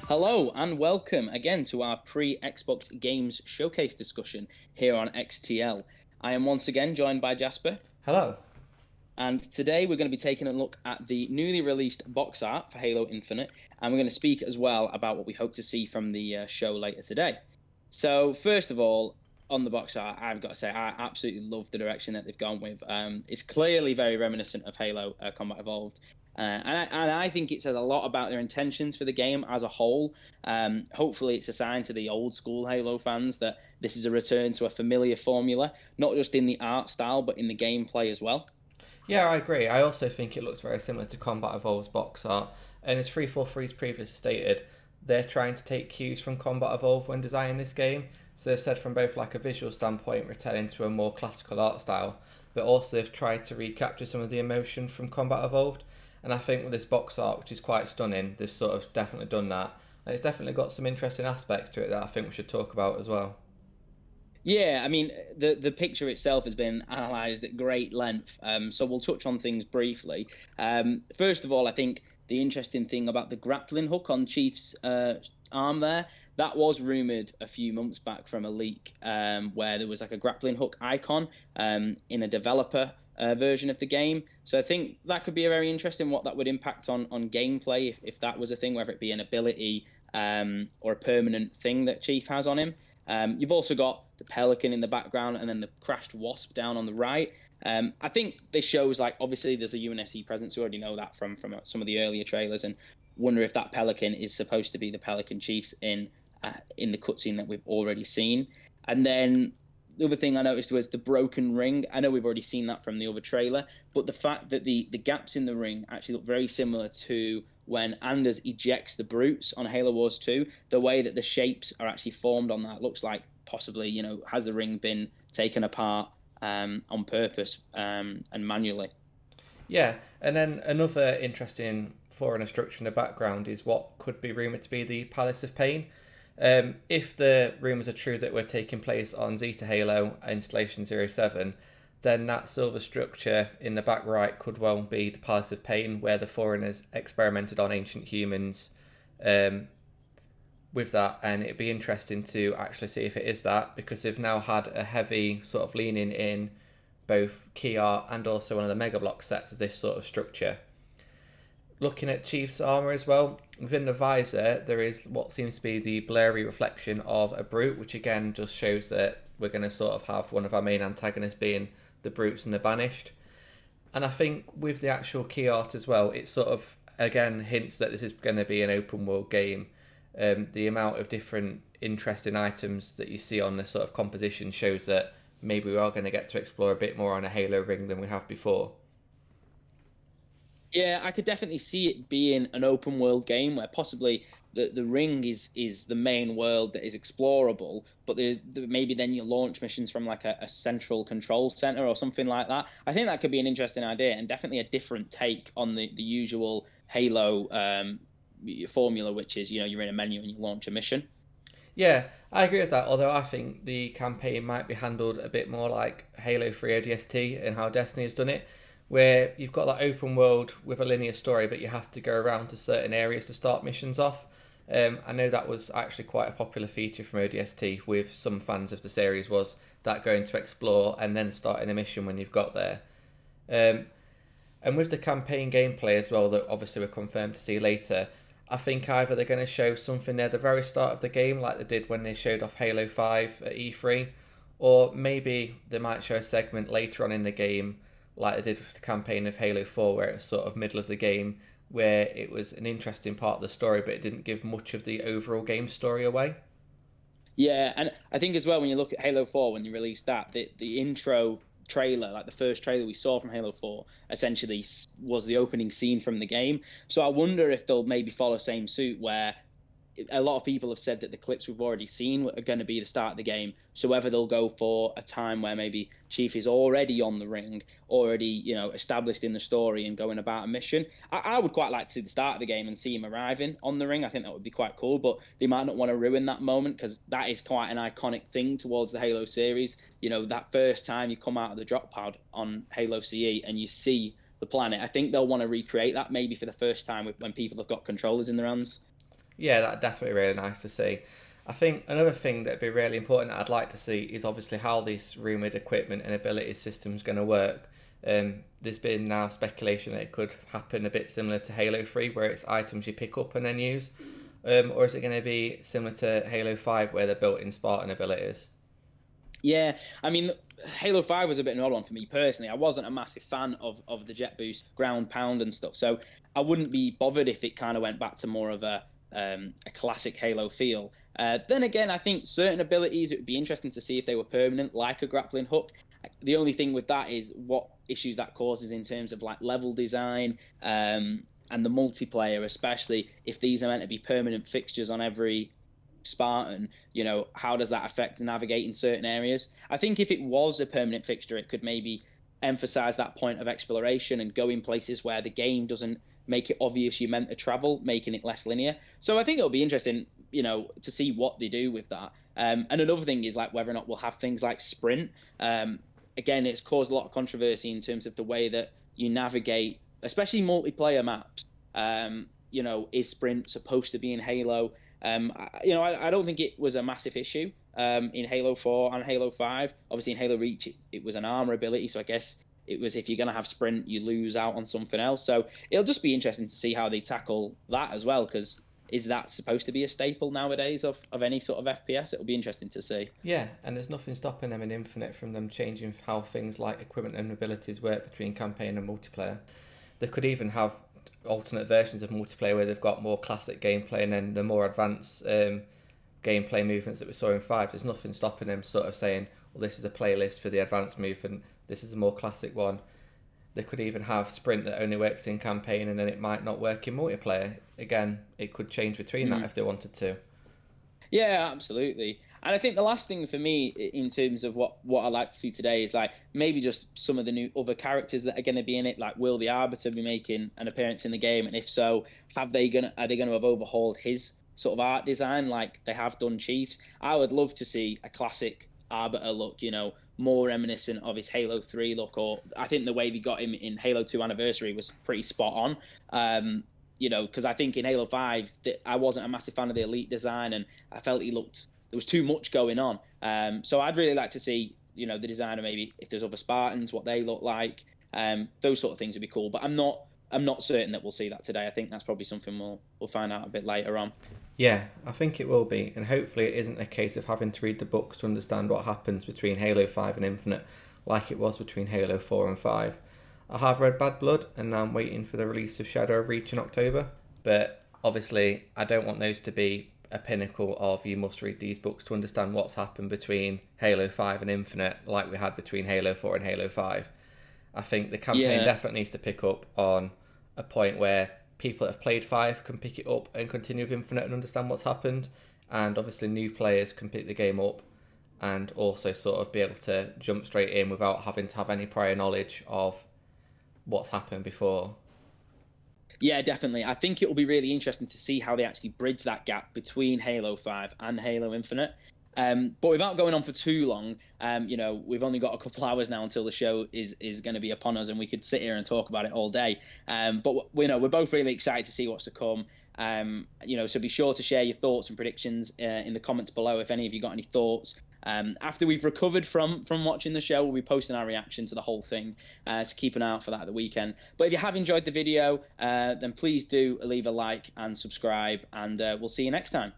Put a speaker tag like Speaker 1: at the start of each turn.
Speaker 1: Hello and welcome again to our pre-Xbox Games Showcase discussion here on XTL. I am once again joined by Jasper,
Speaker 2: Hello.
Speaker 1: and today we're going to be taking a look at the newly released box art for Halo Infinite, and we're going to speak as well about what we hope to see from the show later today. So, first of all, on the box art, I've got to say I absolutely love the direction that they've gone with. It's clearly very reminiscent of Halo Combat Evolved. And I think it says a lot about their intentions for the game as a whole. Hopefully, it's a sign to the old school Halo fans that this is a return to a familiar formula, not just in the art style, but in the gameplay as well.
Speaker 2: Yeah, I agree. I also think it looks very similar to Combat Evolved's box art. And as 343's previously stated, they're trying to take cues from Combat Evolved when designing this game. So they've said from both like a visual standpoint, returning to a more classical art style, but also they've tried to recapture some of the emotion from Combat Evolved. And I think with this box art, which is quite stunning, they've sort of definitely done that. And it's definitely got some interesting aspects to it that I think we should talk about as well.
Speaker 1: Yeah, I mean, the picture itself has been analysed at great length, so we'll touch on things briefly. First of all, I think the interesting thing about the grappling hook on Chief's arm there, that was rumoured a few months back from a leak where there was like a grappling hook icon in a developer version of the game. So I think that could be a very interesting what that would impact on gameplay if that was a thing, whether it be an ability or a permanent thing that Chief has on him. You've also got the Pelican in the background and then the crashed Wasp down on the right. I think this shows like obviously there's a UNSC presence. We already know that from some of the earlier trailers, and wonder if that Pelican is supposed to be the Pelican Chiefs in the cutscene that we've already seen. And then the other thing I noticed was the broken ring. I know we've already seen that from the other trailer, but the fact that the gaps in the ring actually look very similar to when Anders ejects the brutes on Halo Wars 2, the way that the shapes are actually formed on that looks like possibly, has the ring been taken apart on purpose and manually?
Speaker 2: Yeah, and then another interesting foreigner structure in the background is what could be rumoured to be the Palace of Pain. If the rumours are true that we're taking place on Zeta Halo Installation 07, then that silver structure in the back right could well be the Palace of Pain, where the foreigners experimented on ancient humans um, with that. And it'd be interesting to actually see if it is that, because they've now had a heavy sort of leaning in both key art and also one of the Mega Block sets of this sort of structure. Looking at Chief's armour as well, within the visor there is what seems to be the blurry reflection of a brute, which again just shows that we're going to sort of have one of our main antagonists being the brutes and the banished. And I think with the actual key art as well, it sort of again hints that this is going to be an open world game. The amount of different interesting items that you see on this sort of composition shows that maybe we are going to get to explore a bit more on a Halo ring than we have before.
Speaker 1: Yeah, I could definitely see it being an open world game where possibly the ring is the main world that is explorable, but maybe then you launch missions from like a central control center or something like that. I think that could be an interesting idea and definitely a different take on the usual Halo formula, which is you're in a menu and you launch a mission.
Speaker 2: Yeah, I agree with that. Although I think the campaign might be handled a bit more like Halo 3 ODST and how Destiny has done it, where you've got that open world with a linear story, but you have to go around to certain areas to start missions off. I know that was actually quite a popular feature from ODST with some fans of the series, was that going to explore and then starting a mission when you've got there. Um, and with the campaign gameplay as well, that obviously we're confirmed to see later, I think either they're going to show something near the very start of the game, like they did when they showed off Halo 5 at E3, or maybe they might show a segment later on in the game, like they did with the campaign of Halo 4, where it was sort of middle of the game, where it was an interesting part of the story, but it didn't give much of the overall game story away.
Speaker 1: Yeah, and I think as well when you look at Halo 4 when you released that, the intro trailer, like the first trailer we saw from Halo 4, essentially was the opening scene from the game. So I wonder if they'll maybe follow same suit where a lot of people have said that the clips we've already seen are going to be the start of the game. So whether they'll go for a time where maybe Chief is already on the ring, already established in the story and going about a mission. I would quite like to see the start of the game and see him arriving on the ring. I think that would be quite cool, but they might not want to ruin that moment because that is quite an iconic thing towards the Halo series. That first time you come out of the drop pod on Halo CE and you see the planet. I think they'll want to recreate that maybe for the first time when people have got controllers in their hands.
Speaker 2: Yeah, that's definitely really nice to see. I think another thing that'd be really important that I'd like to see is obviously how this rumoured equipment and ability system is going to work. There's been now speculation that it could happen a bit similar to Halo 3, where it's items you pick up and then use. Or is it going to be similar to Halo 5, where they're built in Spartan abilities?
Speaker 1: Yeah, I mean, Halo 5 was a bit of an odd one for me personally. I wasn't a massive fan of the jet boost, ground pound, and stuff. So I wouldn't be bothered if it kind of went back to more of a classic Halo feel. Then again, I think certain abilities, it would be interesting to see if they were permanent, like a grappling hook. The only thing with that is what issues that causes in terms of like level design, and the multiplayer, especially if these are meant to be permanent fixtures on every Spartan, how does that affect navigating certain areas? I think if it was a permanent fixture, it could maybe emphasize that point of exploration and go in places where the game doesn't make it obvious you're meant to travel, making it less linear. So I think it'll be interesting, to see what they do with that. And another thing is like whether or not we'll have things like sprint. Again, it's caused a lot of controversy in terms of the way that you navigate, especially multiplayer maps. Is sprint supposed to be in Halo? I don't think it was a massive issue in Halo 4 and Halo 5. Obviously, in Halo Reach, it was an armor ability, so I guess it was if you're going to have sprint, you lose out on something else. So it'll just be interesting to see how they tackle that as well, because is that supposed to be a staple nowadays of any sort of FPS? It'll be interesting to see.
Speaker 2: Yeah, and there's nothing stopping them in Infinite from them changing how things like equipment and abilities work between campaign and multiplayer. They could even have alternate versions of multiplayer where they've got more classic gameplay and then the more advanced gameplay movements that we saw in 5. There's nothing stopping them sort of saying, well, this is a playlist for the advanced movement, this is a more classic one. They could even have sprint that only works in campaign and then it might not work in multiplayer. Again, it could change between that if they wanted to.
Speaker 1: Yeah, absolutely. And I think the last thing for me in terms of what I'd like to see today is like maybe just some of the new other characters that are going to be in it. Like, will the Arbiter be making an appearance in the game? And if so, are they gonna have overhauled his sort of art design like they have done Chiefs? I would love to see a classic Arbiter look, more reminiscent of his Halo 3 look. Or I think the way they got him in Halo 2 Anniversary was pretty spot on. Because I think in Halo 5, I wasn't a massive fan of the Elite design, and I felt there was too much going on. So I'd really like to see, the designer, maybe if there's other Spartans, what they look like. Those sort of things would be cool. But I'm not certain that we'll see that today. I think that's probably something we'll find out a bit later on.
Speaker 2: Yeah, I think it will be, and hopefully it isn't a case of having to read the books to understand what happens between Halo 5 and Infinite, like it was between Halo 4 and 5. I have read Bad Blood, and now I'm waiting for the release of Shadow of Reach in October. But obviously, I don't want those to be a pinnacle of you must read these books to understand what's happened between Halo 5 and Infinite, like we had between Halo 4 and Halo 5. I think the campaign definitely needs to pick up on a point where people that have played 5 can pick it up and continue with Infinite and understand what's happened. And obviously, new players can pick the game up and also sort of be able to jump straight in without having to have any prior knowledge of what's happened before.
Speaker 1: Yeah, definitely. I think it will be really interesting to see how they actually bridge that gap between Halo 5 and Halo Infinite. But without going on for too long, we've only got a couple hours now until the show is going to be upon us, and we could sit here and talk about it all day. But we're both really excited to see what's to come. So be sure to share your thoughts and predictions in the comments below if any of you got any thoughts. After we've recovered from watching the show, we'll be posting our reaction to the whole thing, so keep an eye out for that at the weekend. But if you have enjoyed the video, then please do leave a like and subscribe, and we'll see you next time.